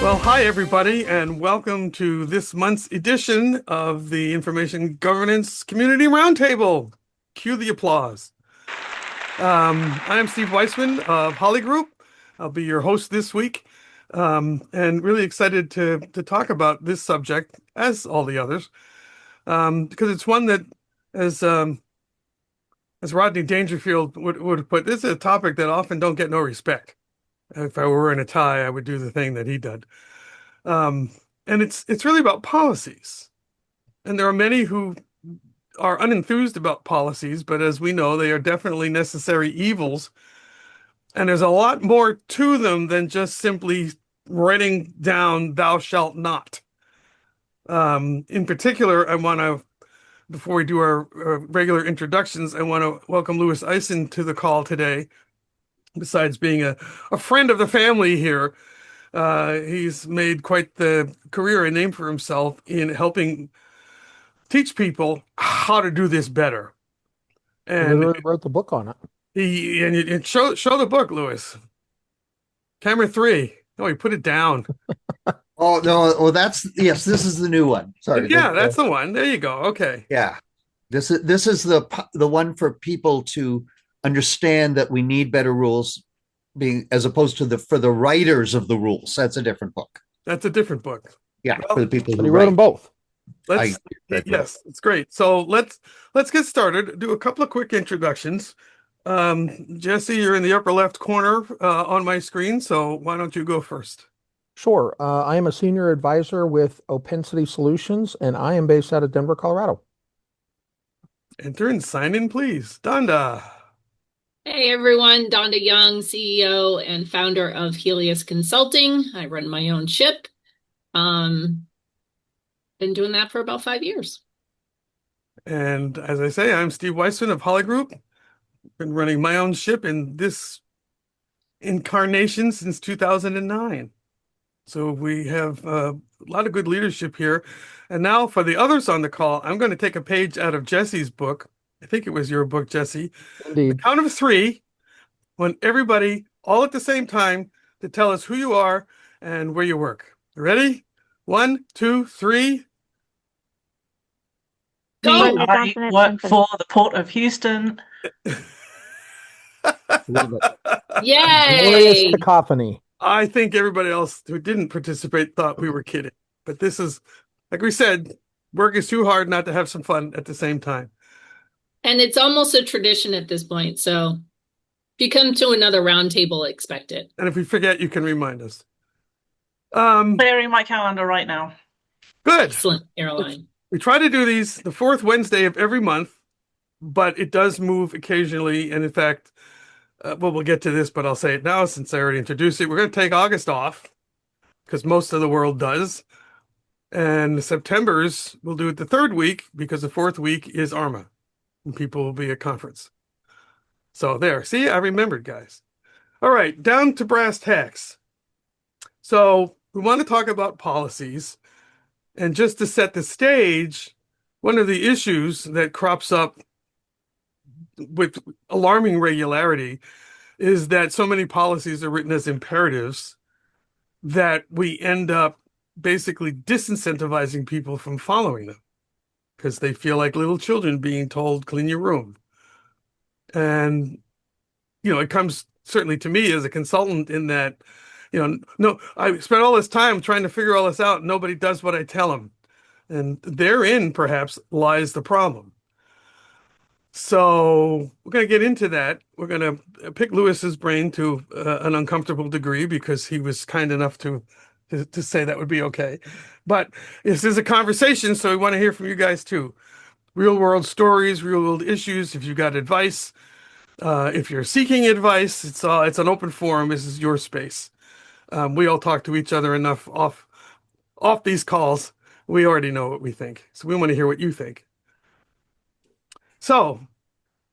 Well, hi, everybody, and welcome to this month's edition of the Information Governance Community Roundtable. Cue the applause. I am Steve Weissman of Holly Group. I'll be your host this week, and really excited to talk about this subject, as all the others, because it's one that, as Rodney Dangerfield would have put, this is a topic that often don't get no respect. If I were wearing a tie, I would do the thing that he did. And it's really about policies. And there are many who are unenthused about policies, but as we know, they are definitely necessary evils. And there's a lot more to them than just simply writing down "thou shalt not." In particular, I want to, before we do our regular introductions, I want to welcome Lewis Eisen to the call today. Besides being a friend of the family here, he's made quite the career and name for himself in helping teach people how to do this better. And Literally wrote the book on it. and show the book, Lewis. Camera 3. Oh, he put it down. Oh no! Well, yes. This is the new one. Sorry. Yeah, that's the one. There you go. Okay. Yeah. This is the one for people to understand that we need better rules, being as opposed to for the writers of the rules. That's a different book. That's a different book. Yeah, Well, for the people But who he wrote them both. Yes, it's great. So let's get started. Do a couple of quick introductions. Jesse, you're in the upper left corner on my screen, so why don't you go first? Sure. I am a senior advisor with Opensity Solutions, and I am based out of Denver, Colorado. Enter and sign in, please. Donda. Hey everyone, Donda Young, CEO and founder of Helios Consulting. I run my own ship. Been doing that for about 5 years. And as I say, I'm Steve Weissman of Holly Group. Been running my own ship in this incarnation since 2009. So we have a lot of good leadership here. And now for the others on the call, I'm going to take a page out of Jesse's book. I think it was your book, Jesse. Indeed. The count of 3, want everybody all at the same time to tell us who you are and where you work. Ready? 1, 2, 3. Go! I work for the Port of Houston. Love it. Glorious Yay! cacophony. I think everybody else who didn't participate thought we were kidding. But this is, like we said, work is too hard not to have some fun at the same time. And it's almost a tradition at this point. So if you come to another roundtable, expect it. And if we forget, you can remind us. Clearing my calendar right now. Good. Excellent airline. We try to do these the 4th Wednesday of every month, but it does move occasionally. And in fact, we'll get to this, but I'll say it now since I already introduced it. We're going to take August off because most of the world does. And September's, we'll do it the 3rd week because the 4th week is ARMA. And people will be at conference. So there, see, I remembered, guys. All right, down to brass tacks. So we want to talk about policies. And just to set the stage, one of the issues that crops up with alarming regularity is that so many policies are written as imperatives that we end up basically disincentivizing people from following them because they feel like little children being told, clean your room. And, it comes certainly to me as a consultant in that, no, I spent all this time trying to figure all this out. And nobody does what I tell them. And therein, perhaps, lies the problem. So we're going to get into that. We're going to pick Lewis's brain to an uncomfortable degree because he was kind enough to say that would be okay. But this is a conversation, so we want to hear from you guys too. Real world stories, real world issues. If you've got advice, if you're seeking advice, it's an open forum. This is your space. We all talk to each other enough off these calls. We already know what we think, so we want to hear what you think. So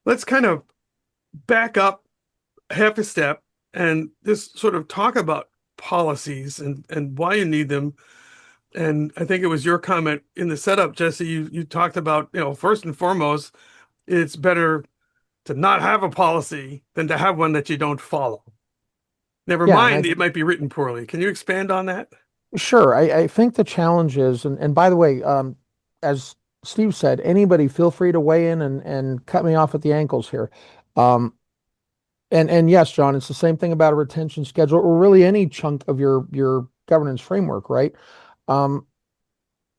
let's kind of back up half a step and just sort of talk about policies and why you need them. And I think it was your comment in the setup, Jesse, you talked about, first and foremost, it's better to not have a policy than to have one that you don't follow. Never mind, it might be written poorly. Can you expand on that? Sure. I think the challenge is, and by the way, as Steve said, anybody feel free to weigh in and cut me off at the ankles here. Um, and yes, John, it's the same thing about a retention schedule or really any chunk of your governance framework, right? Um,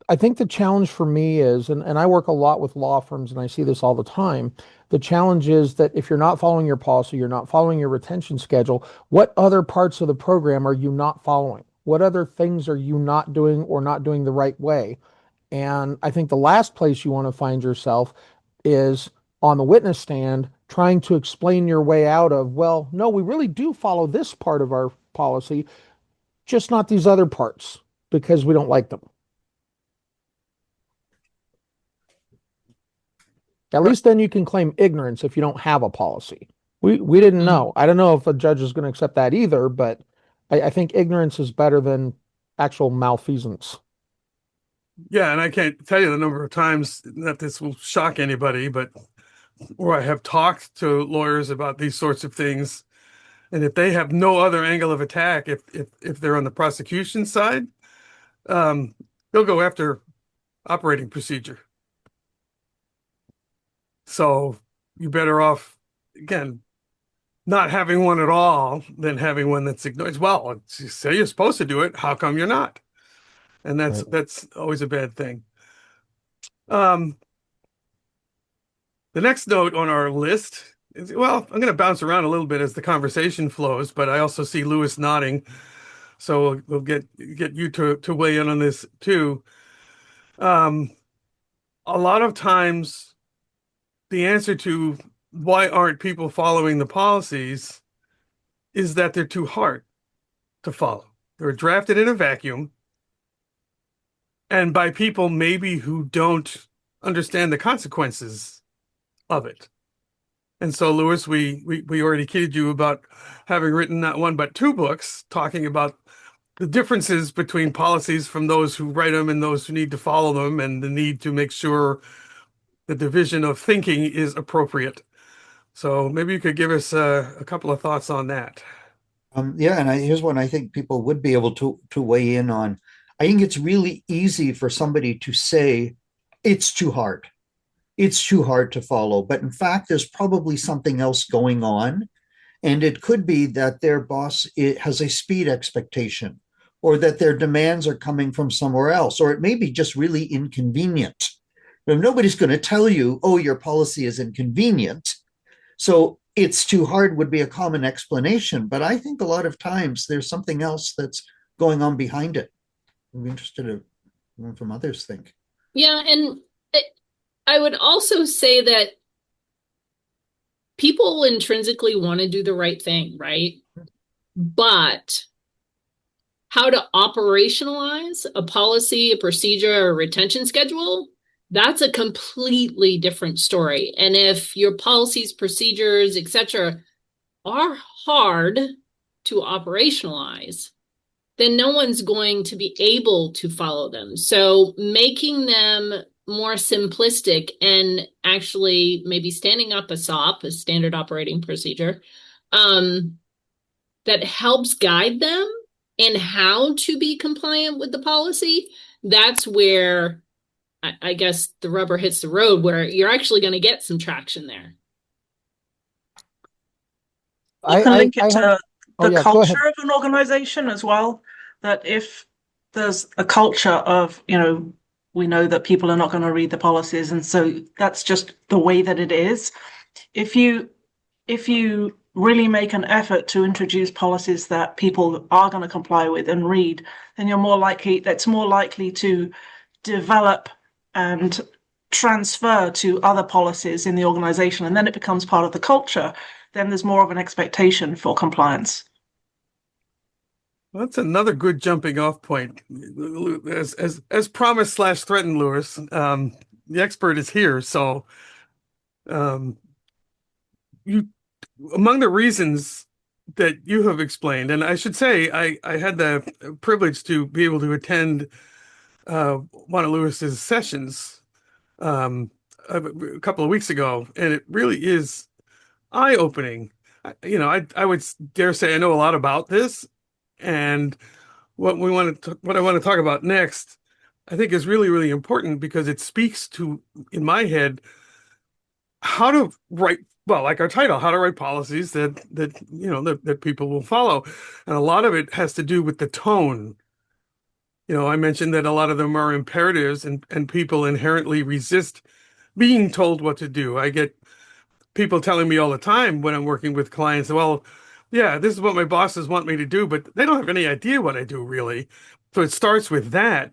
I think the challenge for me is, and I work a lot with law firms and I see this all the time. The challenge is that if you're not following your policy, you're not following your retention schedule, what other parts of the program are you not following? What other things are you not doing or not doing the right way? And I think the last place you want to find yourself is on the witness stand trying to explain your way out of, well, no, we really do follow this part of our policy, just not these other parts because we don't like them. At least then you can claim ignorance if you don't have a policy. We didn't know. I don't know if a judge is going to accept that either, but I think ignorance is better than actual malfeasance. Yeah, and I can't tell you the number of times that this will shock anybody, but where I have talked to lawyers about these sorts of things, and if they have no other angle of attack, if they're on the prosecution side, um, they'll go after operating procedure. So you're better off, again, not having one at all than having one that's ignored. Well, you say you're supposed to do it. How come you're not? And that's always a bad thing. The next note on our list is, well, I'm going to bounce around a little bit as the conversation flows, but I also see Lewis nodding, so we'll get you to weigh in on this too. A lot of times, the answer to why aren't people following the policies is that they're too hard to follow. They're drafted in a vacuum, and by people maybe who don't understand the consequences of it. And so, Lewis, we already kidded you about having written not one but two books talking about the differences between policies from those who write them and those who need to follow them, and the need to make sure the division of thinking is appropriate. So maybe you could give us a couple of thoughts on that. Yeah, and here's one I think people would be able to weigh in on. I think it's really easy for somebody to say it's too hard. It's too hard to follow. But in fact, there's probably something else going on. And it could be that their boss has a speed expectation, or that their demands are coming from somewhere else, or it may be just really inconvenient. But nobody's going to tell you, oh, your policy is inconvenient. So it's too hard would be a common explanation. But I think a lot of times there's something else that's going on behind it. I'm interested in what from others think. Yeah, and I would also say that people intrinsically want to do the right thing, right? But how to operationalize a policy, a procedure, or a retention schedule, that's a completely different story. And if your policies, procedures, etc., are hard to operationalize, then no one's going to be able to follow them. So making them more simplistic and actually maybe standing up a SOP, a standard operating procedure, that helps guide them in how to be compliant with the policy, that's where I guess the rubber hits the road, where you're actually going to get some traction there. You can link it to the go culture ahead. of an organization as well. That if there's a culture of, we know that people are not going to read the policies, and so that's just the way that it is. If you really make an effort to introduce policies that people are going to comply with and read, then that's more likely to develop and transfer to other policies in the organization, and then it becomes part of the culture. Then there's more of an expectation for compliance. Well, that's another good jumping off point. As promised / threatened, Lewis, the expert is here. So you, among the reasons that you have explained, and I should say I had the privilege to be able to attend one of Lewis's sessions a couple of weeks ago, and it really is eye-opening. I would dare say I know a lot about this, and what I want to talk about next, I think is really, really important because it speaks to, in my head, how to write, well, like our title, how to write policies that people will follow. And a lot of it has to do with the tone. I mentioned that a lot of them are imperatives and people inherently resist being told what to do. I get people telling me all the time when I'm working with clients, well, yeah, this is what my bosses want me to do, but they don't have any idea what I do really. So it starts with that.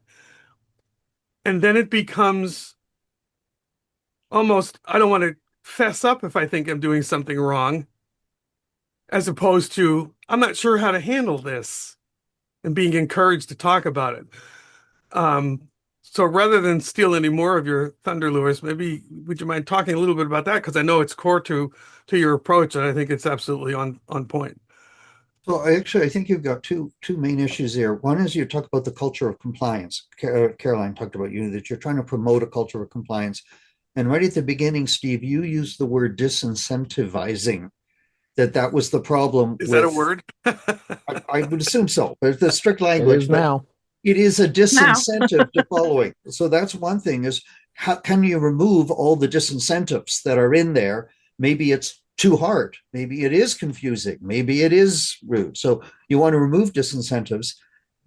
And then it becomes almost, I don't want to fess up if I think I'm doing something wrong, as opposed to, I'm not sure how to handle this and being encouraged to talk about it. So rather than steal any more of your thunder, Lewis, maybe would you mind talking a little bit about that? Because I know it's core to your approach, and I think it's absolutely on point. So I think you've got two main issues there. One is you talk about the culture of compliance. Caroline talked about that you're trying to promote a culture of compliance. And right at the beginning, Steve, you used the word disincentivizing, that was the problem. Is that a word? I would assume so, but it's the strict It language. is now. It is a disincentive to following. So that's one thing, is how can you remove all the disincentives that are in there? Maybe it's too hard. Maybe it is confusing. Maybe it is rude. So you want to remove disincentives.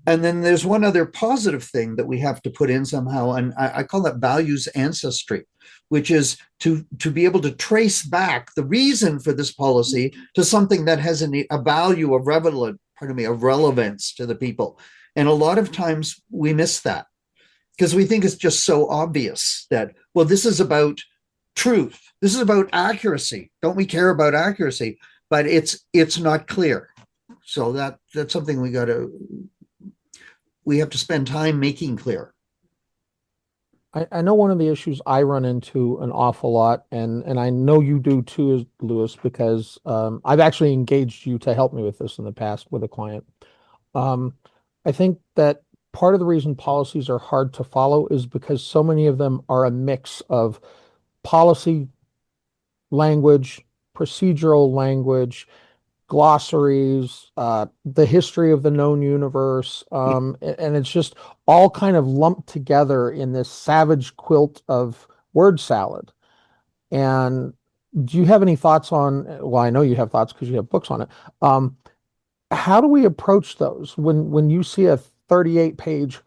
And then there's one other positive thing that we have to put in somehow, and I call that values ancestry, which is to be able to trace back the reason for this policy to something that has a value of relevance to the people. And a lot of times we miss that because we think it's just so obvious that, well, this is about truth. This is about accuracy. Don't we care about accuracy? But it's not clear. So that's something we have to spend time making clear. I know one of the issues I run into an awful lot, and I know you do too, Lewis, because I've actually engaged you to help me with this in the past with a client. I think that part of the reason policies are hard to follow is because so many of them are a mix of policy language, procedural language, glossaries, the history of the known universe, and it's just all kind of lumped together in this savage quilt of word salad. And do you have any thoughts on, well, I know you have thoughts because you have books on it. How do we approach those when you see a 38-page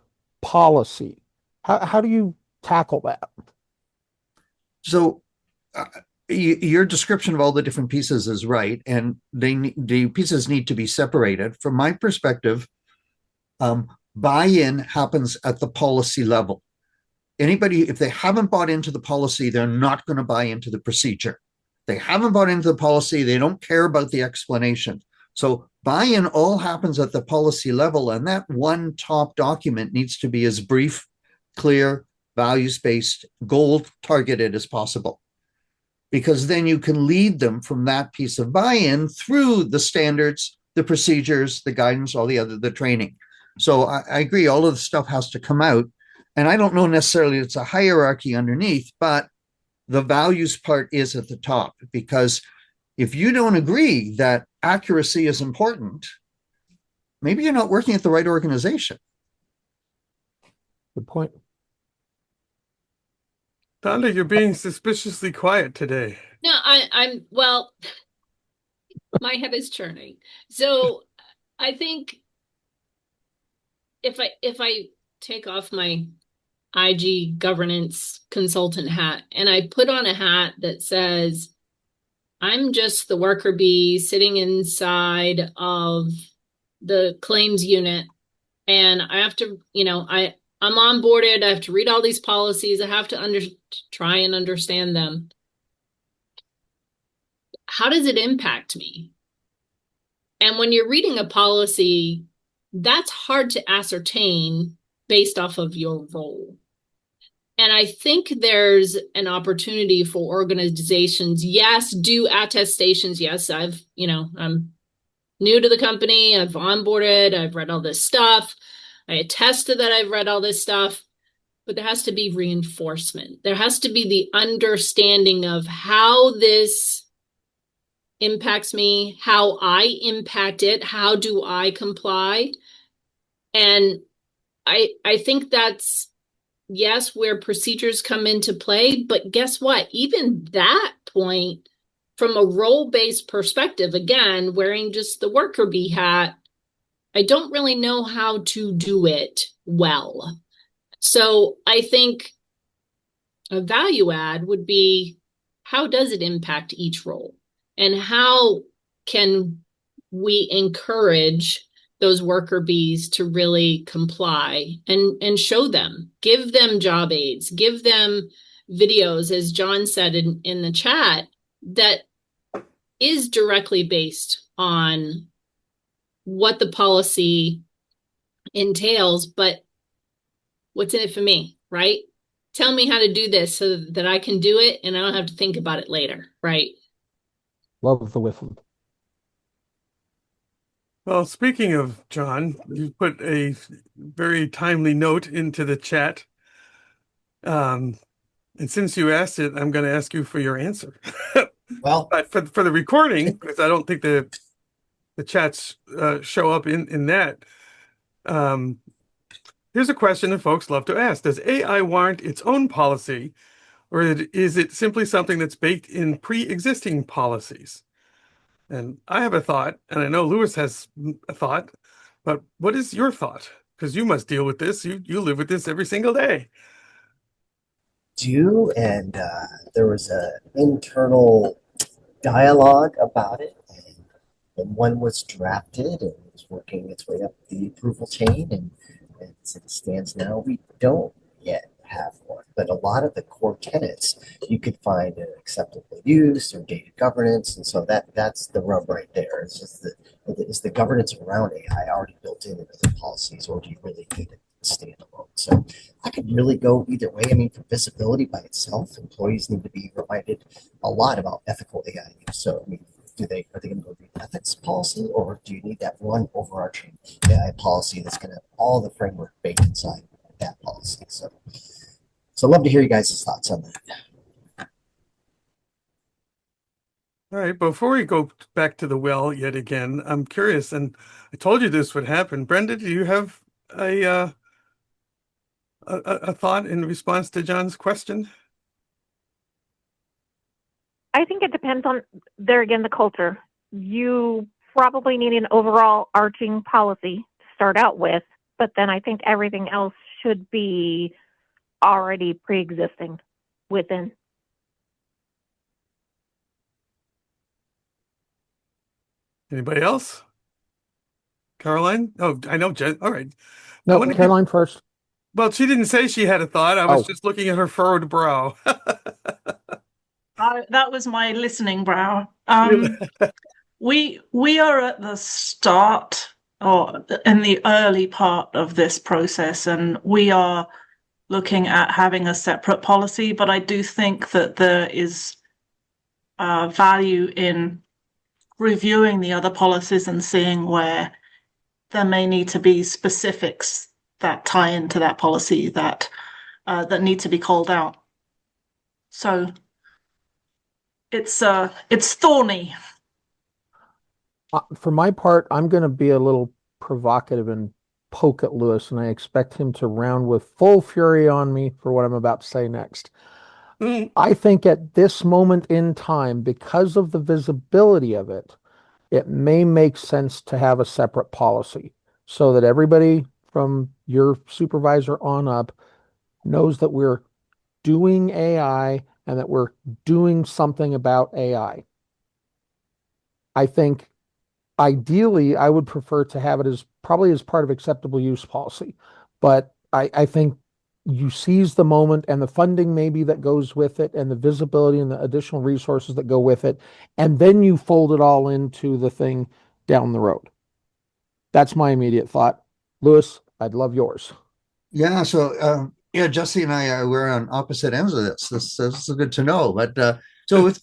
policy? How do you tackle that? So your description of all the different pieces is right, and the pieces need to be separated. From my perspective, buy-in happens at the policy level. Anybody, if they haven't bought into the policy, they're not going to buy into the procedure. They haven't bought into the policy, they don't care about the explanation. So buy-in all happens at the policy level, and that one top document needs to be as brief, clear, values-based, goal-targeted as possible. Because then you can lead them from that piece of buy-in through the standards, the procedures, the guidance, all the training. So I agree, all of the stuff has to come out. And I don't know necessarily it's a hierarchy underneath, but the values part is at the top, because if you don't agree that accuracy is important, maybe you're not working at the right organization. Good point. Donda, you're being suspiciously quiet today. No, I'm well, my head is churning. So I think if I take off my IG governance consultant hat and I put on a hat that says, I'm just the worker bee sitting inside of the claims unit, and I have to, I'm onboarded. I have to read all these policies. I have to try and understand them. How does it impact me? And when you're reading a policy, that's hard to ascertain based off of your role. And I think there's an opportunity for organizations. Yes, do attestations. Yes, I'm new to the company. I've onboarded. I've read all this stuff. I attest to that I've read all this stuff. But there has to be reinforcement. There has to be the understanding of how this impacts me, how I impact it, how do I comply. And I think that's, yes, where procedures come into play, but guess what? Even that point, from a role-based perspective, again, wearing just the worker bee hat, I don't really know how to do it well. So I think a value add would be, how does it impact each role? And how can we encourage those worker bees to really comply and show them, give them job aids, give them videos, as John said in the chat, that is directly based on what the policy entails, but what's in it for me, right? Tell me how to do this so that I can do it and I don't have to think about it later, right? Love the whiffle. Well, speaking of John, you put a very timely note into the chat. And since you asked it, I'm going to ask you for your answer. Well, But for the recording, because I don't think the chats show up in that. Here's a question that folks love to ask. Does AI warrant its own policy, or is it simply something that's baked in pre-existing policies? And I have a thought, and I know Lewis has a thought, but what is your thought? Because you must deal with this. You live with this every single day. And there was an internal dialogue about it, and one was drafted and is working its way up the approval chain, and as it stands now, we don't yet have one. But a lot of the core tenets you could find in acceptable use or data governance, and so that's the rub right there. It's just is the governance around AI already built into the policies, or do you really need it standalone? So I could really go either way. I mean, for visibility by itself, employees need to be reminded a lot about ethical AI use. So I mean, are they going to go read ethics policy, or do you need that one overarching AI policy that's going to have all the framework baked inside that policy? So I'd love to hear you guys' thoughts on that. All right, before we go back to the well yet again, I'm curious, and I told you this would happen. Brenda, do you have a thought in response to John's question? I think it depends on, there again, the culture. You probably need an overall arching policy to start out with, but then I think everything else should be already pre-existing within. Anybody else? Caroline? Oh, I know Jen. All right. No, wanna Caroline first. Well, she didn't say she had a thought. I was Oh. just looking at her furrowed brow. That was my listening brow. We are at the start or in the early part of this process, and we are looking at having a separate policy. But I do think that there is value in reviewing the other policies and seeing where there may need to be specifics that tie into that policy that need to be called out. So it's thorny. For my part, I'm going to be a little provocative and poke at Lewis, and I expect him to round with full fury on me for what I'm about to say next. I think at this moment in time, because of the visibility of it, it may make sense to have a separate policy so that everybody from your supervisor on up knows that we're doing AI and that we're doing something about AI. I think ideally I would prefer to have it as probably as part of acceptable use policy, but I think you seize the moment and the funding maybe that goes with it and the visibility and the additional resources that go with it, and then you fold it all into the thing down the road. That's my immediate thought. Lewis, I'd love yours. Yeah, so Jesse and I we're on opposite ends of this. This is good to know. But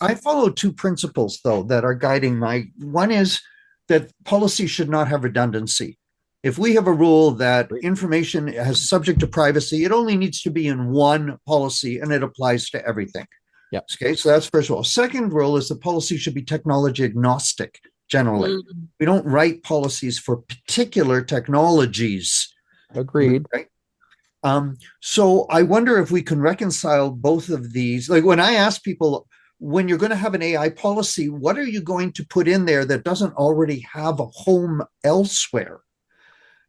I follow two principles though that are guiding my. One is that policy should not have redundancy. If we have a rule that information is subject to privacy, it only needs to be in one policy and it applies to everything. Yep. Okay, so that's first rule. Second rule is the policy should be technology agnostic generally. We don't write policies for particular technologies Agreed. Right. So I wonder if we can reconcile both of these. Like when I ask people, when you're going to have an AI policy, what are you going to put in there that doesn't already have a home elsewhere?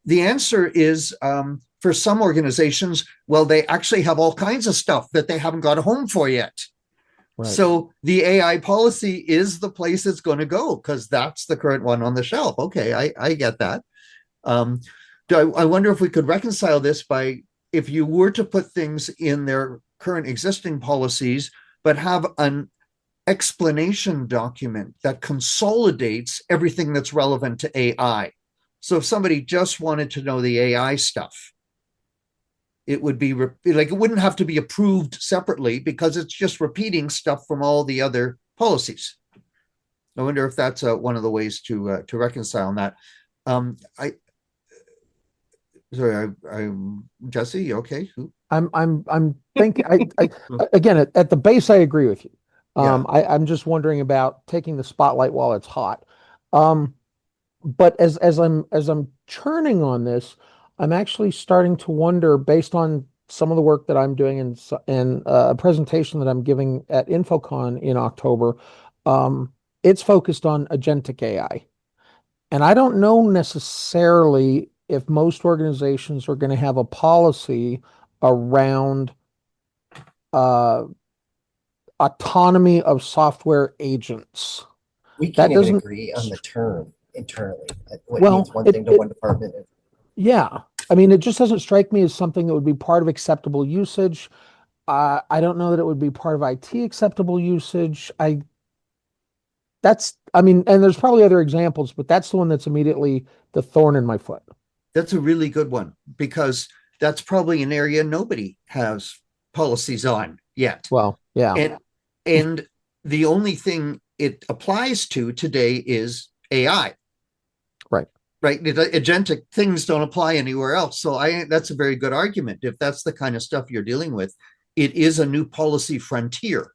The answer is for some organizations, well, they actually have all kinds of stuff that they haven't got a home for yet. Right. So the AI policy is the place it's going to go because that's the current one on the shelf. Okay, I get that. I wonder if we could reconcile this by if you were to put things in their current existing policies, but have an explanation document that consolidates everything that's relevant to AI. So if somebody just wanted to know the AI stuff, it would be like it wouldn't have to be approved separately because it's just repeating stuff from all the other policies. I wonder if that's one of the ways to reconcile that. I Jesse, okay. I'm thinking. I again at the base, I agree with you. Yeah. I'm just wondering about taking the spotlight while it's hot. But as I'm churning on this, I'm actually starting to wonder, based on some of the work that I'm doing and a presentation that I'm giving at InfoCon in October. It's focused on agentic AI, and I don't know necessarily if most organizations are going to have a policy around uh, autonomy of software agents. We That can't even doesn't. agree on the term internally. What Well, means one thing to one department? yeah. I mean, it just doesn't strike me as something that would be part of acceptable usage. I don't know that it would be part of IT acceptable usage. I mean, and there's probably other examples, but that's the one that's immediately the thorn in my foot. That's a really good one because that's probably an area nobody has policies on yet. Well, yeah. And the only thing it applies to today is AI. Right. Right. Agentic things don't apply anywhere else. So that's a very good argument. If that's the kind of stuff you're dealing with, it is a new policy frontier.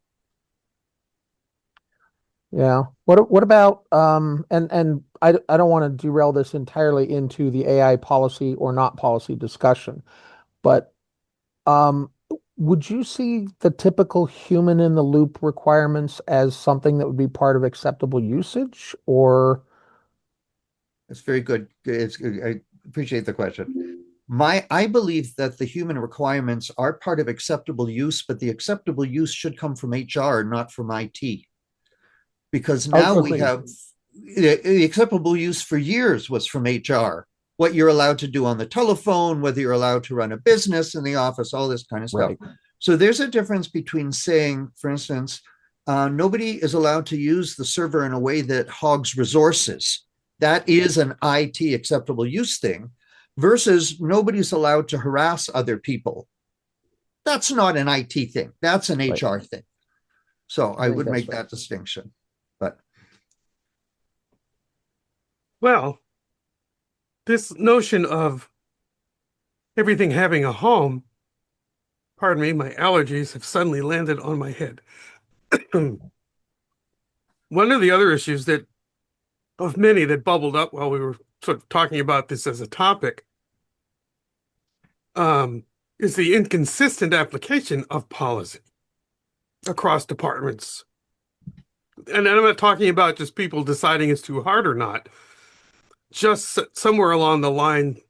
Yeah. What about and I don't want to derail this entirely into the AI policy or not policy discussion, but would you see the typical human in the loop requirements as something that would be part of acceptable usage, or? That's very good. I appreciate the question. I believe that the human requirements are part of acceptable use, but the acceptable use should come from HR, not from IT. Because now we have the acceptable use for years was from HR. What you're allowed to do on the telephone, whether you're allowed to run a business in the office, all this kind of stuff. Right. So there's a difference between saying, for instance, nobody is allowed to use the server in a way that hogs resources. That is an IT acceptable use thing versus nobody's allowed to harass other people. That's not an IT thing. That's an HR thing. So I would make that distinction. But Well, this notion of everything having a home, pardon me, my allergies have suddenly landed on my head. One of the other issues of many that bubbled up while we were sort of talking about this as a topic, is the inconsistent application of policy across departments. And I'm not talking about just people deciding it's too hard or not. Just somewhere along the line,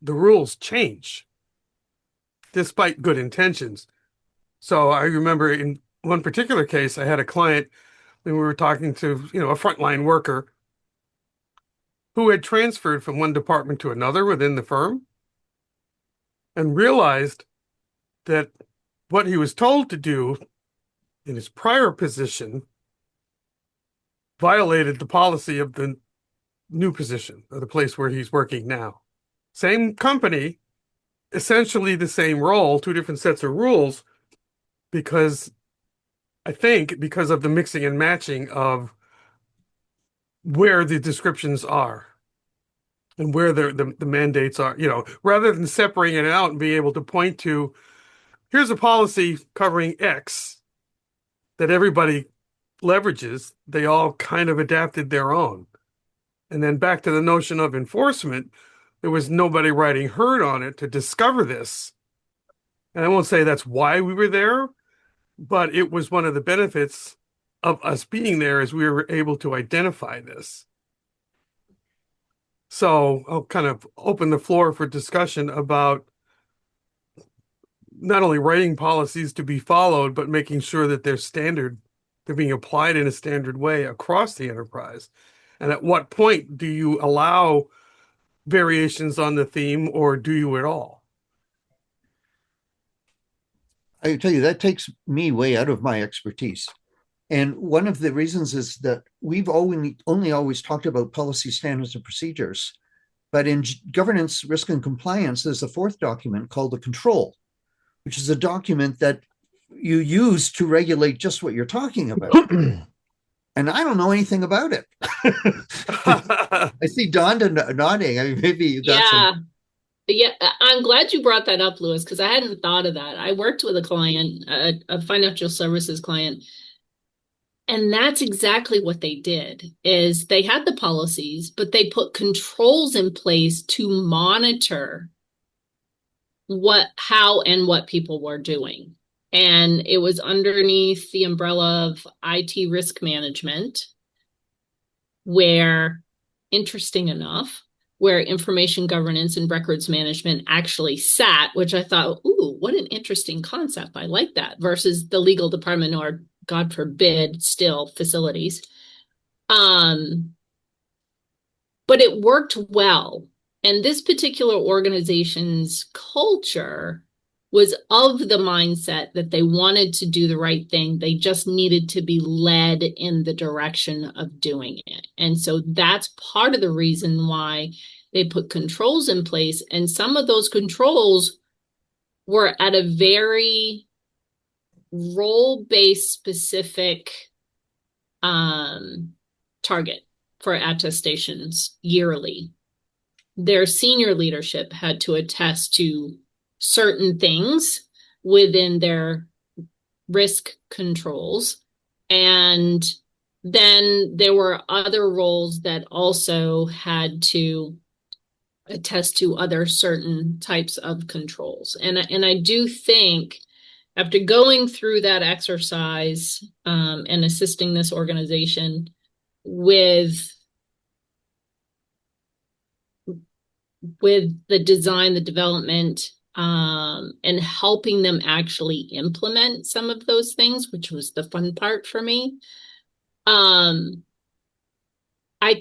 the rules change despite good intentions. So I remember in one particular case, I had a client and we were talking to, a frontline worker who had transferred from one department to another within the firm and realized that what he was told to do in his prior position violated the policy of the new position or the place where he's working now. Same company, essentially the same role, two different sets of rules, because of the mixing and matching of where the descriptions are and where the mandates are, rather than separating it out and be able to point to, here's a policy covering X that everybody leverages, they all kind of adapted their own. And then back to the notion of enforcement, there was nobody writing herd on it to discover this. And I won't say that's why we were there, but it was one of the benefits of us being there is we were able to identify this. So I'll kind of open the floor for discussion about not only writing policies to be followed, but making sure that they're being applied in a standard way across the enterprise. And at what point do you allow variations on the theme, or do you at all? I tell you, that takes me way out of my expertise. And one of the reasons is that we've only always talked about policy standards and procedures. But in governance, risk, and compliance, there's a fourth document called the control, which is a document that you use to regulate just what you're talking about. And I don't know anything about it. I see Donda nodding. I mean, maybe you got some. Yeah, I'm glad you brought that up, Lewis, because I hadn't thought of that. I worked with a client, a financial services client, and that's exactly what they did, is they had the policies, but they put controls in place to monitor how and what people were doing. And it was underneath the umbrella of IT risk management, where, interesting enough, where information governance and records management actually sat, which I thought, ooh, what an interesting concept. I like that, versus the legal department, or God forbid, still facilities. But it worked well. And this particular organization's culture was of the mindset that they wanted to do the right thing. They just needed to be led in the direction of doing it. And so that's part of the reason why they put controls in place. And some of those controls were at a very role-based specific target for attestations yearly. Their senior leadership had to attest to certain things within their risk controls. And then there were other roles that also had to attest to other certain types of controls. And I do think after going through that exercise and assisting this organization with the design, the development, and helping them actually implement some of those things, which was the fun part for me, I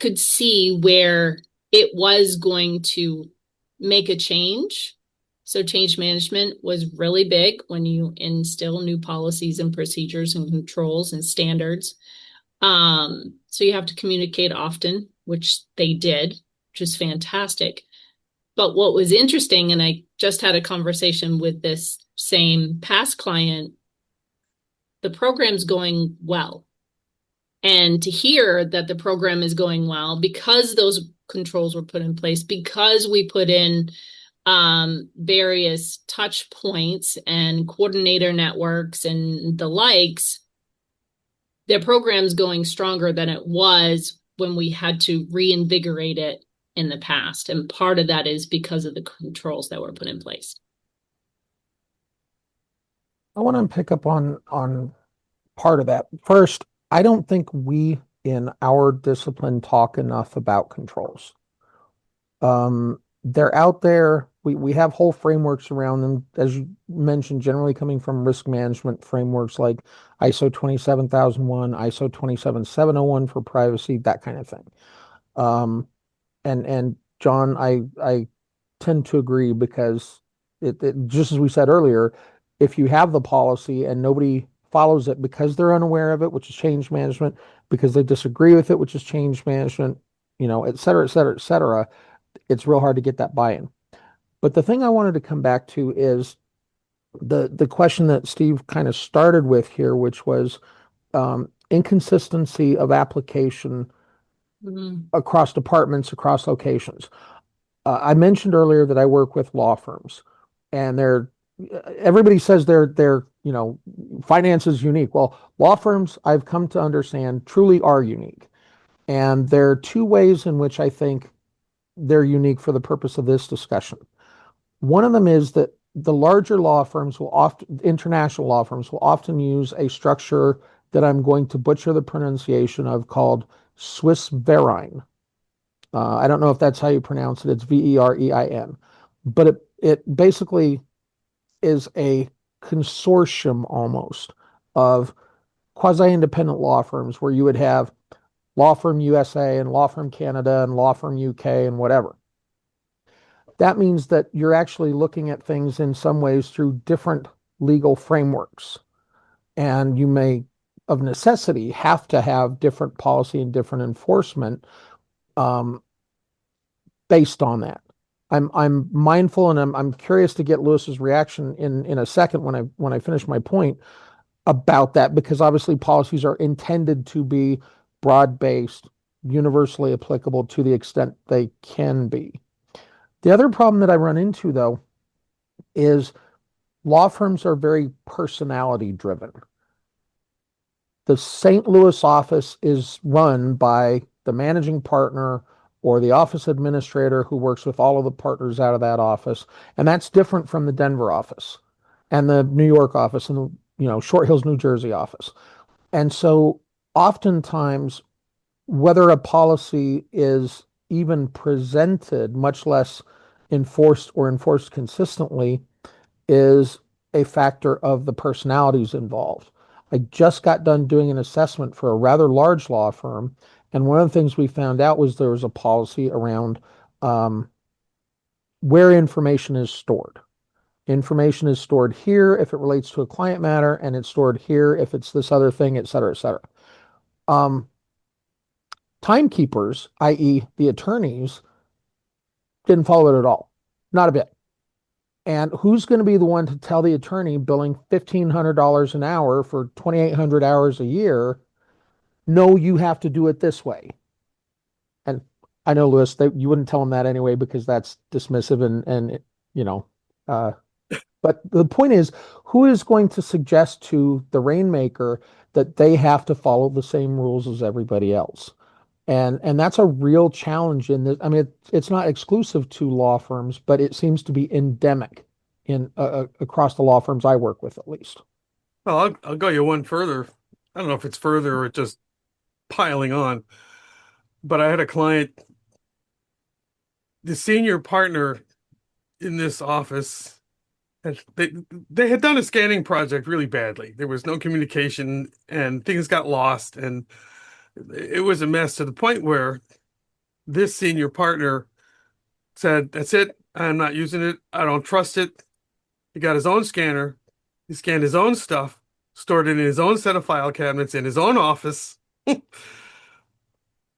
could see where it was going to make a change. So change management was really big when you instill new policies and procedures and controls and standards. So you have to communicate often, which they did, which is fantastic. But what was interesting, and I just had a conversation with this same past client, the program's going well. And to hear that the program is going well because those controls were put in place, because we put in various touch points and coordinator networks and the likes, their program's going stronger than it was when we had to reinvigorate it in the past. And part of that is because of the controls that were put in place. I want to pick up on part of that. First, I don't think we in our discipline talk enough about controls. They're out there. We have whole frameworks around them, as you mentioned, generally coming from risk management frameworks like ISO 27001, ISO 27701 for privacy, that kind of thing. And John, I tend to agree, because it just as we said earlier, if you have the policy and nobody follows it because they're unaware of it, which is change management, because they disagree with it, which is change management, et cetera, et cetera, et cetera, it's real hard to get that buy-in. But the thing I wanted to come back to is the question that Steve kind of started with here, which was inconsistency of application across departments, across locations. I mentioned earlier that I work with law firms, and everybody says their finance is unique. Well, law firms, I've come to understand, truly are unique. And there are two ways in which I think they're unique for the purpose of this discussion. One of them is that the larger law firms will often, international law firms will often use a structure that I'm going to butcher the pronunciation of called Swiss Verein. I don't know if that's how you pronounce it. It's Verein, but it basically is a consortium almost of quasi-independent law firms where you would have law firm USA and law firm Canada and law firm UK and whatever. That means that you're actually looking at things in some ways through different legal frameworks. And you may, of necessity, have to have different policy and different enforcement based on that. I'm mindful, and I'm curious to get Lewis's reaction in a second when I finish my point about that, because obviously policies are intended to be broad-based, universally applicable to the extent they can be. The other problem that I run into, though, is law firms are very personality driven. The St. Louis office is run by the managing partner or the office administrator who works with all of the partners out of that office. And that's different from the Denver office and the New York office and the, Short Hills, New Jersey office. And so oftentimes, whether a policy is even presented, much less enforced or enforced consistently, is a factor of the personalities involved. I just got done doing an assessment for a rather large law firm, and one of the things we found out was there was a policy around where information is stored. Information is stored here if it relates to a client matter, and it's stored here if it's this other thing, et cetera, et cetera. Timekeepers, i.e. the attorneys, didn't follow it at all. Not a bit. And who's going to be the one to tell the attorney billing $1,500 an hour for 2,800 hours a year, no, you have to do it this way? And I know, Lewis, that you wouldn't tell them that anyway, because that's dismissive and but the point is, who is going to suggest to the rainmaker that they have to follow the same rules as everybody else? And that's a real challenge in this. I mean, it's not exclusive to law firms, but it seems to be endemic in across the law firms I work with, at least. Well, I'll go you one further. I don't know if it's further or just piling on, but I had a client, the senior partner in this office, and they had done a scanning project really badly. There was no communication and things got lost, and it was a mess to the point where this senior partner said, "That's it. I'm not using it. I don't trust it." He got his own scanner. He scanned his own stuff, stored it in his own set of file cabinets in his own office. And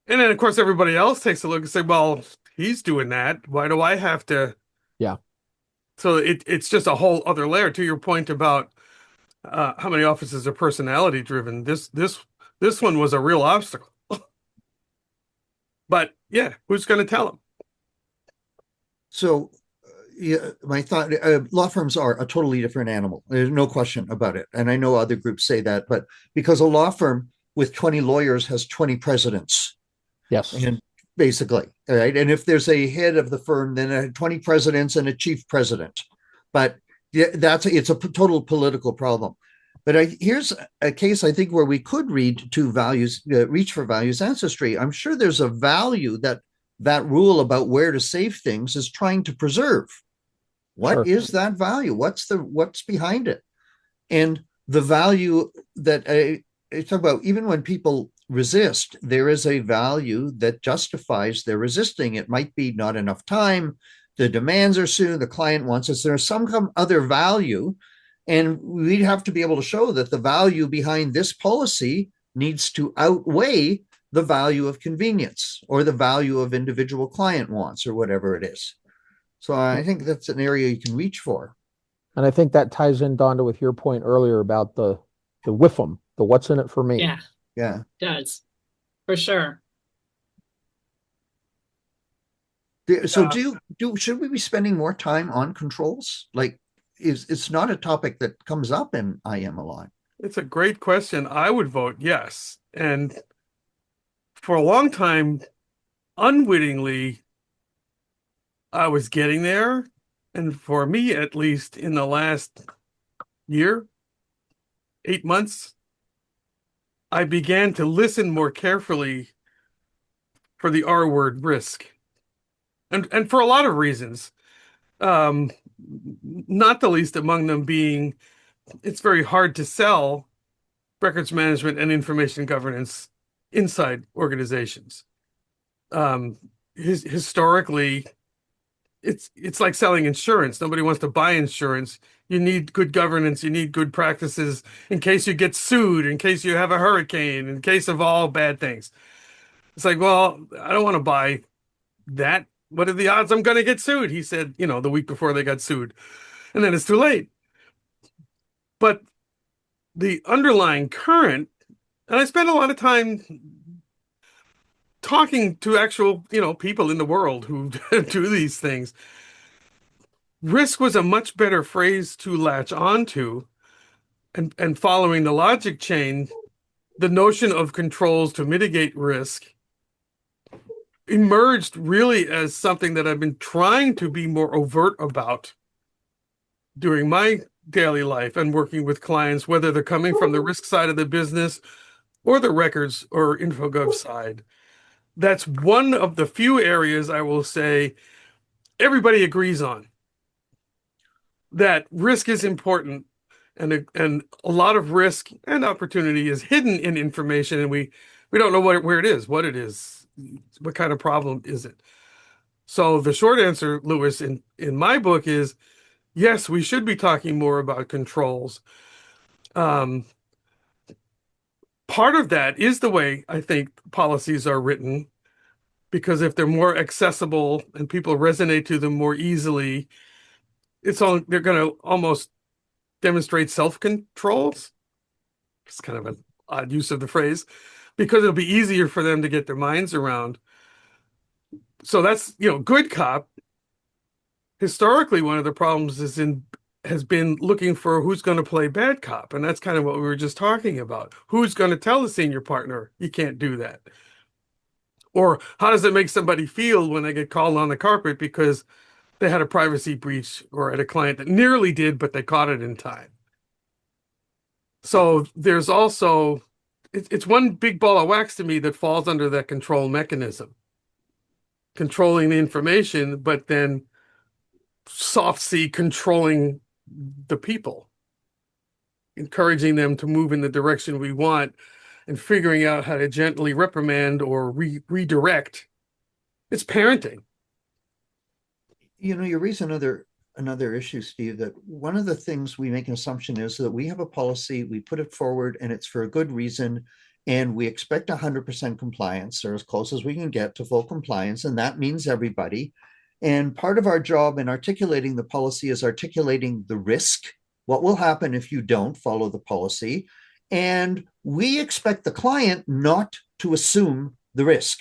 then, of course, everybody else takes a look and say, well, he's doing that. Why do I have to? Yeah. So it's just a whole other layer to your point about how many offices are personality driven. This one was a real obstacle. But yeah, who's going to tell him? So, yeah, my thought, law firms are a totally different animal. There's no question about it. And I know other groups say that, but because a law firm with 20 lawyers has 20 presidents. Yes. And basically, right? And if there's a head of the firm, then 20 presidents and a chief president. But yeah, it's a total political problem. But here's a case, I think, where we could read to values, reach for values ancestry. I'm sure there's a value that rule about where to save things is trying to preserve. What is that value? What's behind it? And the value that I talk about, even when people resist, there is a value that justifies their resisting. It might be not enough time, the demands are soon, the client wants us. There's some other value, and we'd have to be able to show that the value behind this policy needs to outweigh the value of convenience or the value of individual client wants or whatever it is. So I think that's an area you can reach for. And I think that ties in, Donda, with your point earlier about the WIFM, the what's in it for me. Yeah. Yeah. It does. For sure. So should we be spending more time on controls? Like, it's not a topic that comes up in IM a lot. It's a great question. I would vote yes. And for a long time, unwittingly, I was getting there. And for me, at least in the last year, 8 months, I began to listen more carefully for the R word risk. And for a lot of reasons. Um, Not the least among them being it's very hard to sell records management and information governance inside organizations. Um, Historically, it's like selling insurance. Nobody wants to buy insurance. You need good governance. You need good practices in case you get sued, in case you have a hurricane, in case of all bad things. It's like, well, I don't want to buy that. What are the odds I'm going to get sued? He said, the week before they got sued. And then it's too late. But the underlying current, and I spent a lot of time talking to actual, people in the world who do these things. Risk was a much better phrase to latch onto, and following the logic chain, the notion of controls to mitigate risk emerged really as something that I've been trying to be more overt about during my daily life and working with clients, whether they're coming from the risk side of the business or the records or InfoGov side. That's one of the few areas I will say everybody agrees on, that risk is important, and a lot of risk and opportunity is hidden in information, and we don't know where it is, what it is, what kind of problem is it. So the short answer, Lewis, in my book is yes, we should be talking more about controls. Part of that is the way I think policies are written, because if they're more accessible and people resonate to them more easily, they're going to almost demonstrate self-controls. It's kind of an odd use of the phrase, because it'll be easier for them to get their minds around. So that's, good cop. Historically, one of the problems has been looking for who's going to play bad cop. And that's kind of what we were just talking about. Who's going to tell the senior partner, you can't do that? Or how does it make somebody feel when they get called on the carpet because they had a privacy breach or at a client that nearly did, but they caught it in time? So there's also, it's one big ball of wax to me that falls under that control mechanism. Controlling the information, but then soft C controlling the people, encouraging them to move in the direction we want and figuring out how to gently reprimand or redirect. It's parenting. You raise another issue, Steve, that one of the things we make an assumption is that we have a policy, we put it forward, and it's for a good reason, and we expect 100% compliance, or as close as we can get to full compliance, and that means everybody. And part of our job in articulating the policy is articulating the risk, what will happen if you don't follow the policy, and we expect the client not to assume the risk.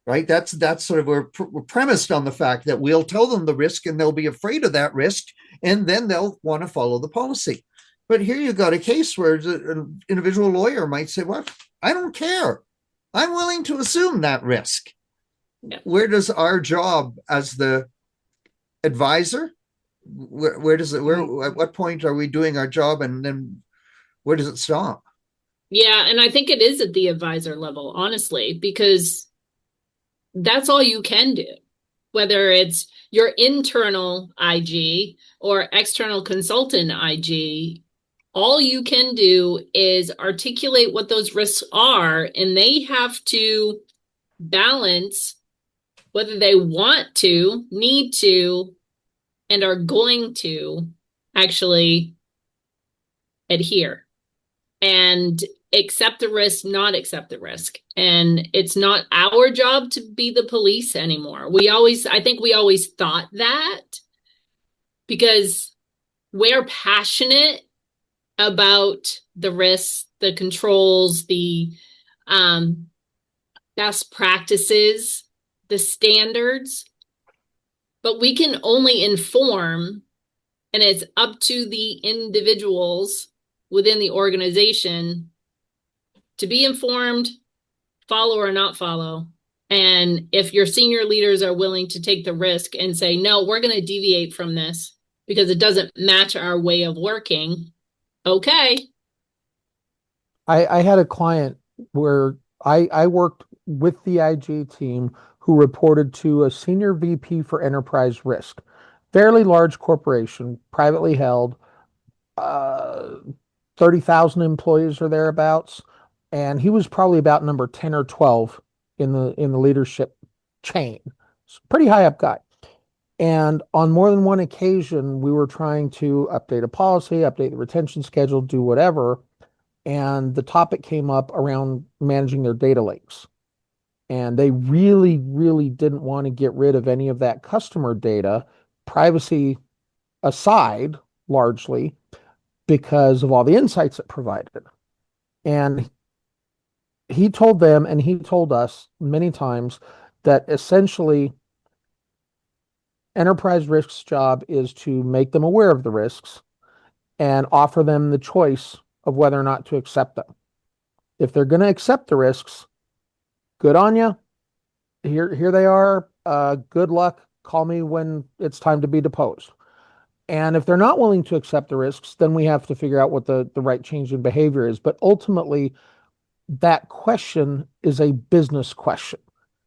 Right? That's sort of, we're premised on the fact that we'll tell them the risk and they'll be afraid of that risk, and then they'll want to follow the policy. But here you've got a case where an individual lawyer might say, well, I don't care. I'm willing to assume that risk. Yeah. Where does our job as the advisor, where does it, at what point are we doing our job, and then where does it stop? Yeah, and I think it is at the advisor level, honestly, because that's all you can do. Whether it's your internal IG or external consultant IG, all you can do is articulate what those risks are, and they have to balance whether they want to, need to, and are going to actually adhere and accept the risk, not accept the risk. And it's not our job to be the police anymore. I think we always thought that, because we're passionate about the risks, the controls, the best practices, the standards, but we can only inform, and it's up to the individuals within the organization to be informed, follow or not follow, And if your senior leaders are willing to take the risk and say, no, we're going to deviate from this because it doesn't match our way of working, okay. I had a client where I worked with the IG team who reported to a senior VP for enterprise risk, fairly large corporation, privately held, uh, 30,000 employees or thereabouts. And he was probably about number 10 or 12 in the leadership chain. Pretty high up guy. And on more than one occasion, we were trying to update a policy, update the retention schedule, do whatever. And the topic came up around managing their data lakes. And they really, really didn't want to get rid of any of that customer data, privacy aside, largely, because of all the insights it provided. And he told them, and he told us many times, that essentially enterprise risk's job is to make them aware of the risks and offer them the choice of whether or not to accept them. If they're going to accept the risks, good on you. Here they are. Good luck. Call me when it's time to be deposed. And if they're not willing to accept the risks, then we have to figure out what the right change in behavior is. But ultimately, that question is a business question.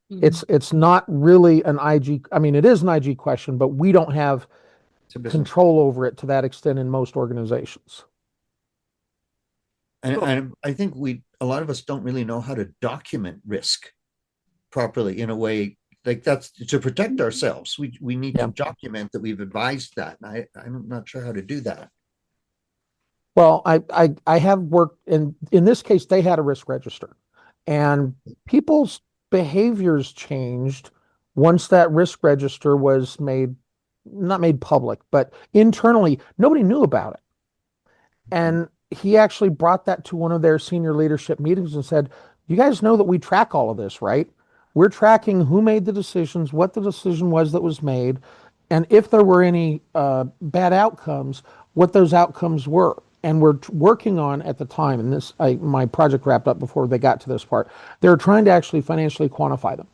It's not really an IG. I mean, it is an IG question, but we don't have control over it to that extent in most organizations. And I think a lot of us don't really know how to document risk properly in a way like that's to protect ourselves. We need to document that we've advised that. And I'm not sure how to do that. Well, I have worked in this case, they had a risk register, and people's behaviors changed once that risk register was not made public, but internally, nobody knew about it. And he actually brought that to one of their senior leadership meetings and said, you guys know that we track all of this, right? We're tracking who made the decisions, what the decision was that was made, and if there were any bad outcomes, what those outcomes were. And we're working on, at the time, and my project wrapped up before they got to this part, they were trying to actually financially quantify them.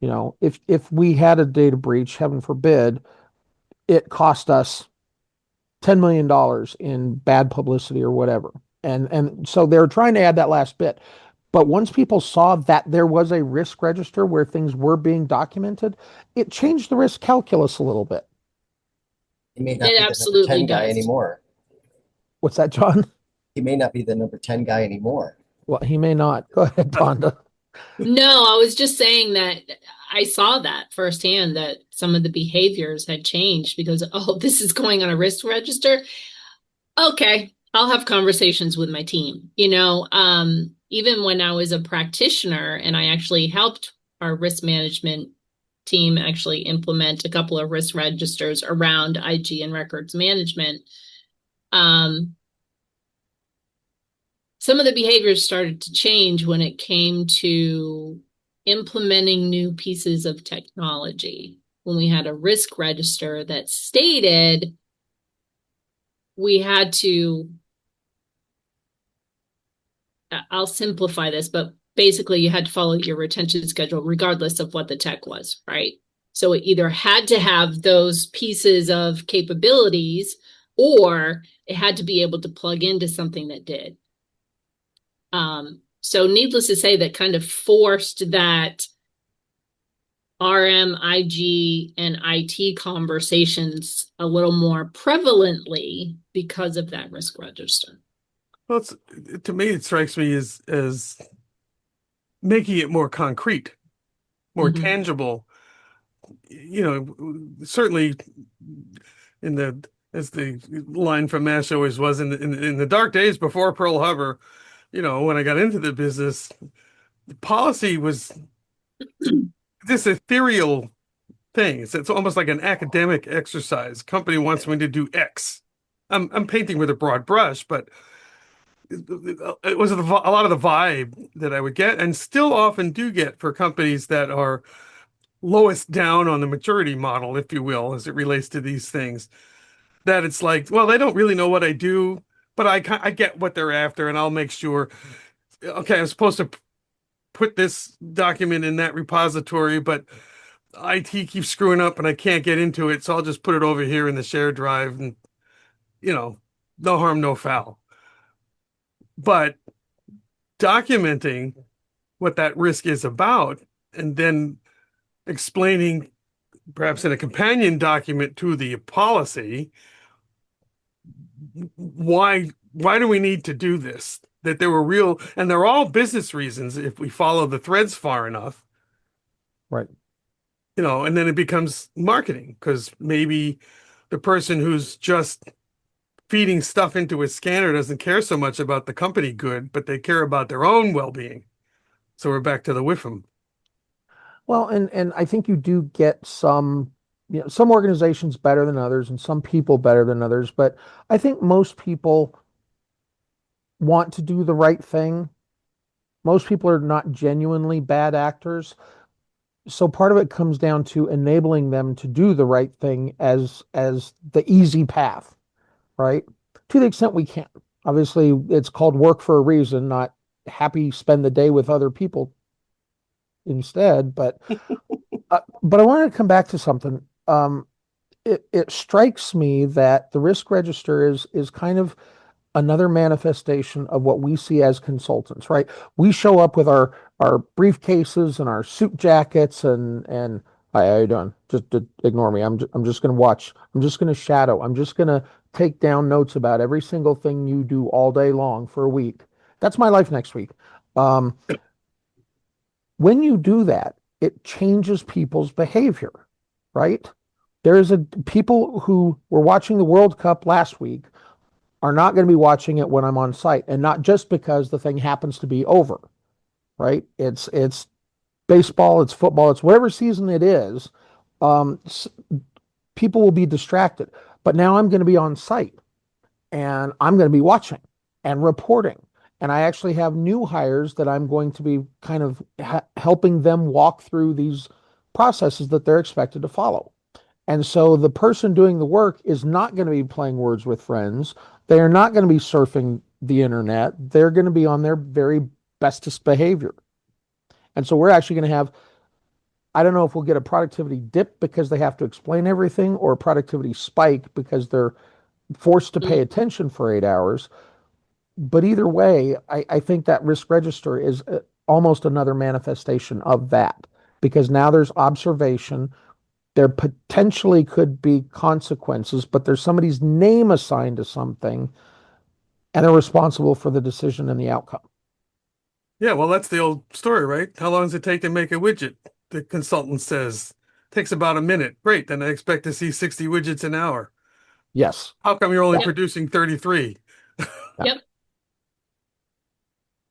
You know, if we had a data breach, heaven forbid, it cost us $10 million in bad publicity or whatever. And so they're trying to add that last bit. But once people saw that there was a risk register where things were being documented, it changed the risk calculus a little bit. He may not It be the number absolutely 10 guy does. anymore. What's that, John? He may not be the number 10 guy anymore. Well, he may not. Go ahead, Donda. No, I was just saying that I saw that firsthand, that some of the behaviors had changed because, oh, this is going on a risk register. Okay, I'll have conversations with my team. Even when I was a practitioner and I actually helped our risk management team actually implement a couple of risk registers around IG and records management, some of the behaviors started to change when it came to implementing new pieces of technology. When we had a risk register that stated we had to, I'll simplify this, but basically you had to follow your retention schedule regardless of what the tech was, right? So it either had to have those pieces of capabilities or it had to be able to plug into something that did. So needless to say, that kind of forced that RM, IG, and IT conversations a little more prevalently because of that risk register. Well, to me, it strikes me as making it more concrete, more tangible. Certainly as the line from MASH always was, in the dark days before Pearl Harbor, when I got into the business, the policy was this ethereal thing. It's almost like an academic exercise. Company wants me to do X. I'm painting with a broad brush, but it was a lot of the vibe that I would get and still often do get for companies that are lowest down on the maturity model, if you will, as it relates to these things. That it's like, well, they don't really know what I do, but I get what they're after, and I'll make sure. Okay, I'm supposed to put this document in that repository, but IT keeps screwing up and I can't get into it, so I'll just put it over here in the shared drive, and no harm, no foul. But documenting what that risk is about and then explaining, perhaps in a companion document to the policy, why do we need to do this? That there were real, and they're all business reasons if we follow the threads far enough. Right. And then it becomes marketing, because maybe the person who's just feeding stuff into a scanner doesn't care so much about the company good, but they care about their own well-being. So we're back to the WIFM. Well, and I think you do get some, some organizations better than others and some people better than others, but I think most people want to do the right thing. Most people are not genuinely bad actors. So part of it comes down to enabling them to do the right thing as the easy path, right? To the extent we can. Obviously, it's called work for a reason, not happy spend the day with other people instead. But I wanted to come back to something. It strikes me that the risk register is kind of another manifestation of what we see as consultants, right? We show up with our briefcases and our suit jackets and hi, how you doing? Just ignore me. I'm just going to watch. I'm just going to shadow. I'm just going to take down notes about every single thing you do all day long for a week. That's my life next week. When you do that, it changes people's behavior, right? People who were watching the World Cup last week are not going to be watching it when I'm on site, and not just because the thing happens to be over, right? It's baseball, it's football, it's whatever season it is. People will be distracted, but now I'm going to be on site and I'm going to be watching and reporting. And I actually have new hires that I'm going to be kind of helping them walk through these processes that they're expected to follow. And so the person doing the work is not going to be playing Words with Friends. They are not going to be surfing the internet. They're going to be on their very bestest behavior. And so we're actually going to have, I don't know if we'll get a productivity dip because they have to explain everything, or a productivity spike because they're forced to pay attention for 8 hours. But either way, I think that risk register is almost another manifestation of that, because now there's observation. There potentially could be consequences, but there's somebody's name assigned to something, and they're responsible for the decision and the outcome. Yeah, well, that's the old story, right? How long does it take to make a widget? The consultant says, takes about a minute. Great, then I expect to see 60 widgets an hour. Yes. How come you're only Yep. producing 33? Yep.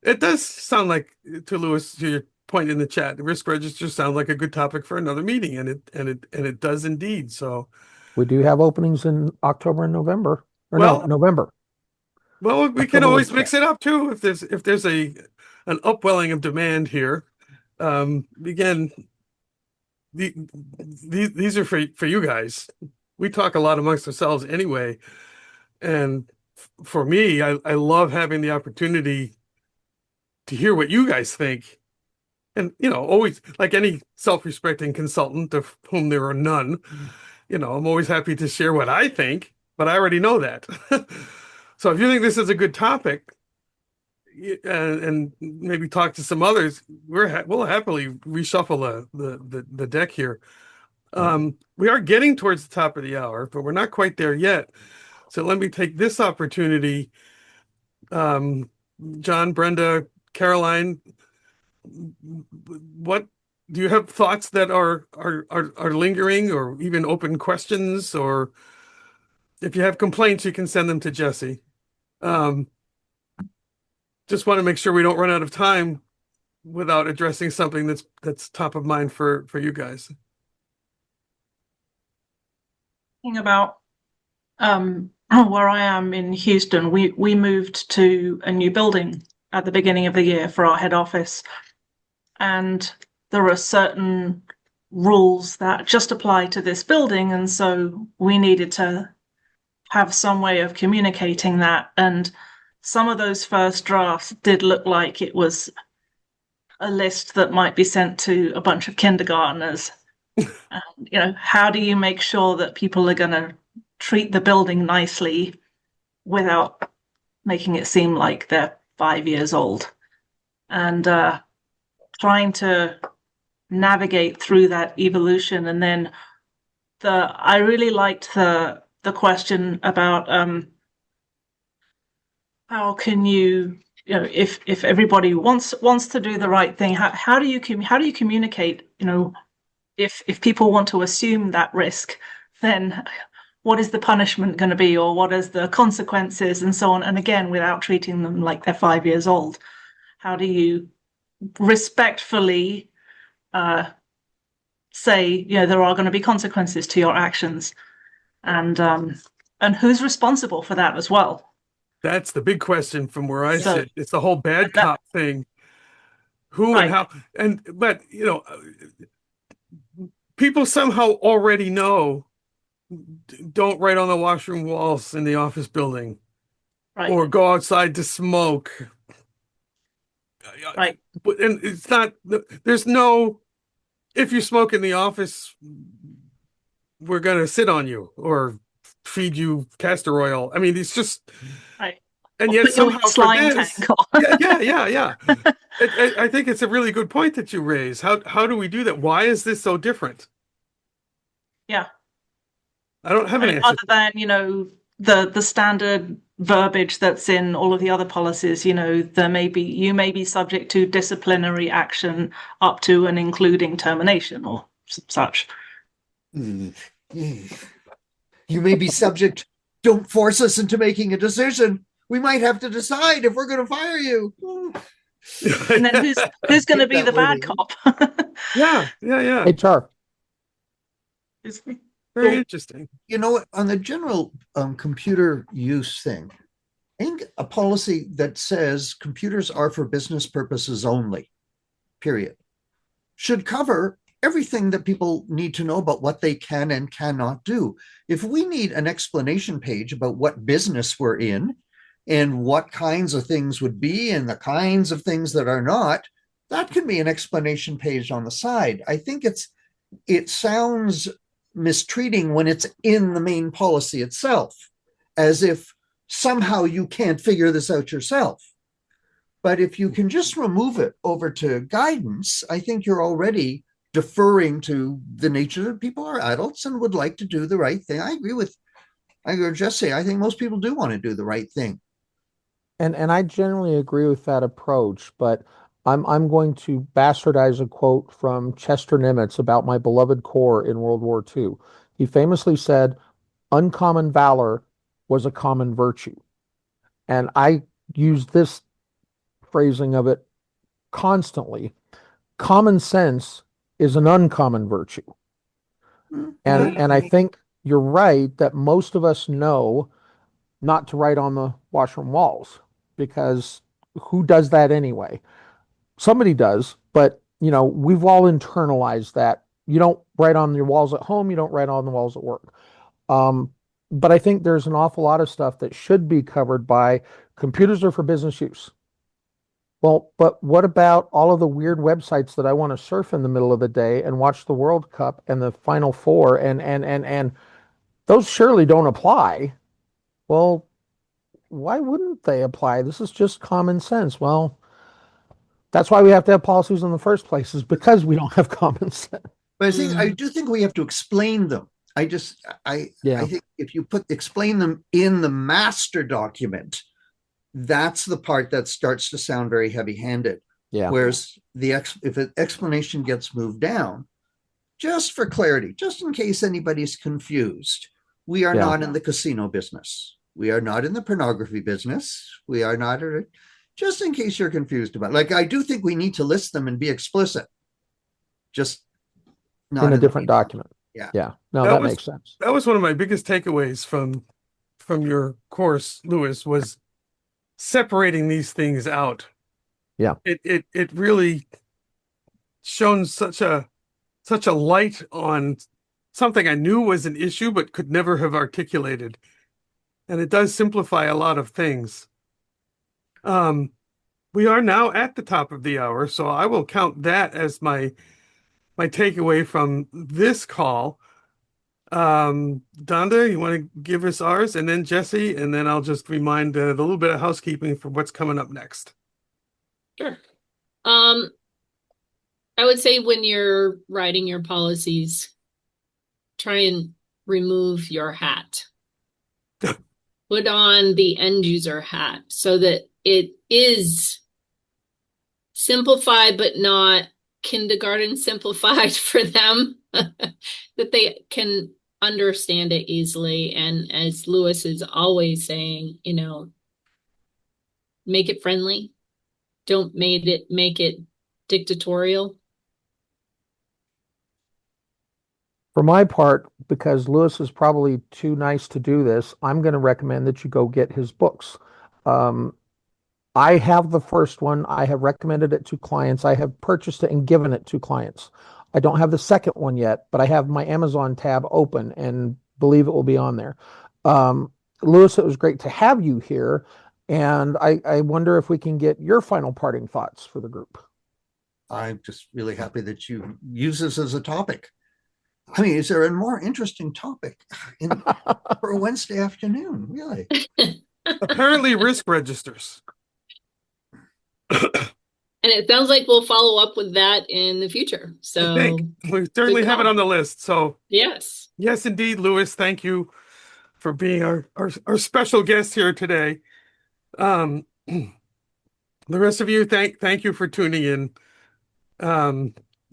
It does sound like, to Lewis, to your point in the chat, the risk register sounds like a good topic for another meeting, and it does indeed. So We do have openings in October and November. Or Well- no, November. well, we can October always was mix it up too if there's an upwelling of demand here. Again, these are for you guys. We talk a lot amongst ourselves anyway, and for me, I love having the opportunity to hear what you guys think. And, always, like any self-respecting consultant, of whom there are none, I'm always happy to share what I think, but I already know that. So if you think this is a good topic, and maybe talk to some others, we'll happily reshuffle the deck here. We are getting towards the top of the hour, but we're not quite there yet. So let me take this opportunity. John, Brenda, Caroline, what do you have thoughts that are lingering, or even open questions? Or if you have complaints, you can send them to Jesse. Just want to make sure we don't run out of time without addressing something that's top of mind for you guys. Thinking about where I am in Houston, we moved to a new building at the beginning of the year for our head office, and there are certain rules that just apply to this building, and so we needed to have some way of communicating that. And some of those first drafts did look like it was a list that might be sent to a bunch of kindergartners. How do you make sure that people are going to treat the building nicely without making it seem like they're 5 years old? And trying to navigate through that evolution. And then I really liked the question about how can you, if everybody wants to do the right thing, how do you communicate, if people want to assume that risk, then what is the punishment going to be, or what is the consequences, and so on. And again, without treating them like they're 5 years old, how do you respectfully say, there are going to be consequences to your actions, and who's responsible for that as well? That's the big question from where I So- sit. It's the whole bad cop thing. Who and Right. how, but people somehow already know, don't write on the washroom walls in the office building, Right. or go outside to smoke. Right. But and it's not, there's no, if you smoke in the office, we're gonna sit on you or feed you castor oil. I mean, it's just, Right. and Or yet put you in somehow a for slime this, tank or- yeah. I think it's a really good point that you raise. How do we do that? Why is this so different? Yeah. I don't have I an mean, answer. other than, the standard verbiage that's in all of the other policies, you may be subject to disciplinary action up to and including termination or such. You may be subject. Don't force us into making a decision. We might have to decide if we're going to fire you. And then who's going to be That the bad wording. cop? Yeah. HR. Very interesting. On the general computer use thing, I think a policy that says computers are for business purposes only, period, should cover everything that people need to know about what they can and cannot do. If we need an explanation page about what business we're in and what kinds of things would be and the kinds of things that are not, that can be an explanation page on the side. I think it sounds mistreating when it's in the main policy itself, as if somehow you can't figure this out yourself. But if you can just remove it over to guidance, I think you're already deferring to the nature that people are adults and would like to do the right thing. I agree with Jesse. I think most people do want to do the right thing. And I generally agree with that approach, but I'm going to bastardize a quote from Chester Nimitz about my beloved Corps in World War II. He famously said, "Uncommon valor was a common virtue." And I use this phrasing of it constantly. Common sense is an uncommon virtue. And I think you're right that most of us know not to write on the washroom walls, because who does that anyway? Somebody does, but we've all internalized that. You don't write on your walls at home, you don't write on the walls at work. But I think there's an awful lot of stuff that should be covered by computers are for business use. Well, but what about all of the weird websites that I want to surf in the middle of the day and watch the World Cup and the Final Four, and those surely don't apply. Well, why wouldn't they apply? This is just common sense. Well, that's why we have to have policies in the first place, is because we don't have common sense. But I do think we have to explain them. I think if you explain them in the master document, that's the part that starts to sound very heavy-handed. Yeah. Whereas if an explanation gets moved down, just for clarity, just in case anybody's confused, we are not in the casino business. We are not in the pornography business. We are not, just in case you're confused about it. Like, I do think we need to list them and be explicit. Just not in a different document. Yeah. No, that makes sense. That was one of my biggest takeaways from your course, Lewis, was separating these things out. Yeah. It really shone such a light on something I knew was an issue but could never have articulated. And it does simplify a lot of things. we are now at the top of the hour, so I will count that as my takeaway from this call. Donda, you want to give us ours, and then Jesse, and then I'll just remind the little bit of housekeeping for what's coming up next. Sure. I would say when you're writing your policies, try and remove your hat. Put on the end user hat so that it is simplified, but not kindergarten simplified for them, that they can understand it easily. And as Lewis is always saying, make it friendly. Don't make it dictatorial. For my part, because Lewis is probably too nice to do this, I'm going to recommend that you go get his books. I have the first one. I have recommended it to clients. I have purchased it and given it to clients. I don't have the second one yet, but I have my Amazon tab open and believe it will be on there. Lewis, it was great to have you here. And I wonder if we can get your final parting thoughts for the group. I'm just really happy that you use this as a topic. I mean, is there a more interesting topic for a Wednesday afternoon? Really? Apparently, risk registers. And it sounds like we'll follow up with that in the future. So I think we certainly have it on the list. So yes, indeed, Lewis, thank you for being our special guest here today. The rest of you, thank you for tuning in. I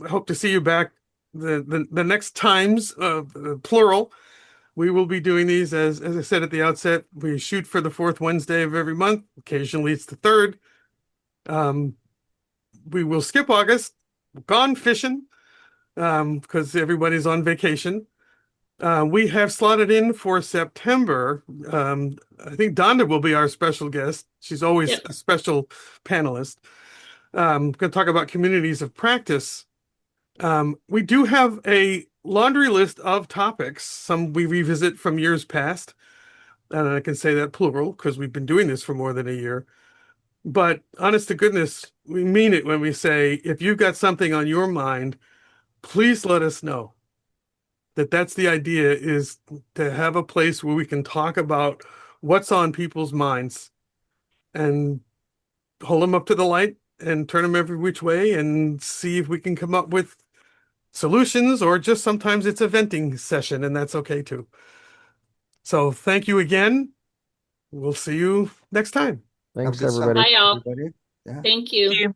hope to see you back the next times, plural. We will be doing these as I said at the outset. We shoot for the fourth Wednesday of every month. Occasionally it's the third. We will skip August. Gone fishing because everybody's on vacation. We have slotted in for September. I think Donda will be our special guest. She's always a special panelist. Going to talk about communities of practice. We do have a laundry list of topics. Some we revisit from years past. And I can say that plural because we've been doing this for more than a year. But honest to goodness, we mean it when we say, if you've got something on your mind, please let us know. That's the idea, is to have a place where we can talk about what's on people's minds and hold them up to the light and turn them every which way and see if we can come up with solutions, or just sometimes it's a venting session, and that's okay too. So thank you again. We'll see you next time. Thanks, Have a good everybody. bye, y'all. everybody. Yeah. Thank you. Thank you.